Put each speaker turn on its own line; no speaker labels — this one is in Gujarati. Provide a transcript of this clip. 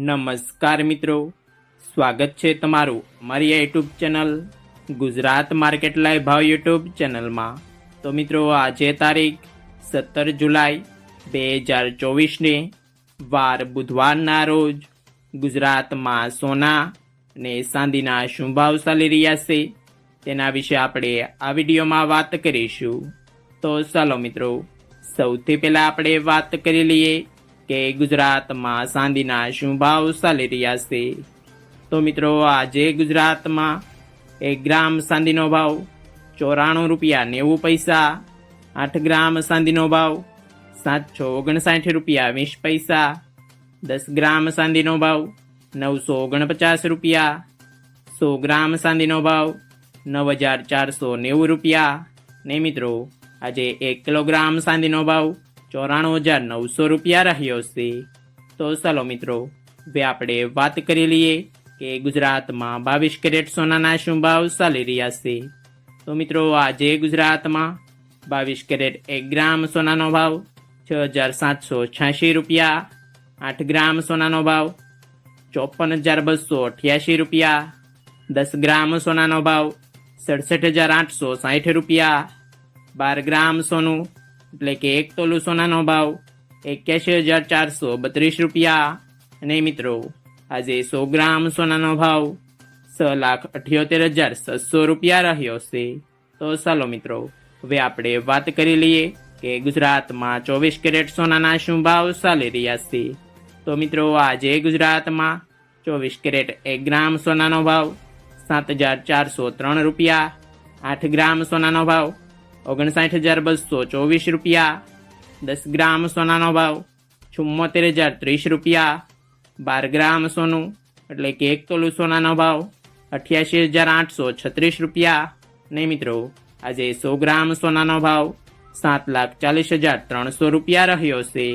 નમસ્કાર મિત્રો, સ્વાગત છે તમારું મારી YouTube channel Gujarat market live ભાવ યુટ્યુબ ચેનલમાં। તો મિત્રો આજે તારીખ 17 જુલાઈ 2024ને વાર બુધવારના રોજ ગુજરાતમાં સોના અને ચાંદીના શું ભાવ ચાલી રહ્યા છે તેના વિશે આપણે આ વિડીયોમાં વાત કરીશું। તો ચાલો મિત્રો, સૌથી પહેલાં આપણે વાત કરી લઈએ કે ગુજરાતમાં ચાંદીના શું ભાવ ચાલી રહ્યા છે। તો મિત્રો આજે ગુજરાતમાં 1 ગ્રામ ચાંદીનો ભાવ 94 રૂપિયા 90 પૈસા, 8 ગ્રામ ચાંદીનો ભાવ 759 રૂપિયા 20 પૈસા, 10 ગ્રામ ચાંદીનો ભાવ 949 રૂપિયા, 100 ગ્રામ ચાંદીનો ભાવ 9490 રૂપિયા ને મિત્રો આજે 1 કિલોગ્રામ ચાંદીનો ભાવ 94,900 રૂપિયા રહ્યો છે। તો ચાલો મિત્રો, હવે આપણે વાત કરી લઈએ કે ગુજરાતમાં 22 કેરેટ સોનાના શું ભાવ ચાલી રહ્યા છે। તો મિત્રો આજે ગુજરાતમાં 22 કેરેટ 1 ગ્રામ સોનાનો ભાવ 6,786 રૂપિયા, 8 ગ્રામ સોનાનો ભાવ 54,288 રૂપિયા, 10 ગ્રામ સોનાનો ભાવ 67,860 રૂપિયા, 12 ગ્રામ સોનું એટલે કે 1 તોલું સોનાનો ભાવ 81,432 રૂપિયા અને મિત્રો આજે 100 ગ્રામ સોનાનો ભાવ 6,78,600 રૂપિયા રહ્યો છે। તો ચાલો મિત્રો, હવે આપણે વાત કરી લઈએ કે ગુજરાતમાં 24 કેરેટ સોનાના શું ભાવ ચાલી રહ્યા છે। તો મિત્રો આજે ગુજરાતમાં 24 કેરેટ 1 ગ્રામ સોનાનો ભાવ 7,403 રૂપિયા, 8 ગ્રામ સોનાનો ભાવ 59,224 રૂપિયા, 10 ગ્રામ સોનાનો ભાવ 74,030 રૂપિયા, 12 ગ્રામ સોનું એટલે કે 1 તોલું સોનાનો ભાવ 88,836 રૂપિયા ને મિત્રો આજે 100 ગ્રામ સોનાનો ભાવ 7,40,300 રૂપિયા રહ્યો છે।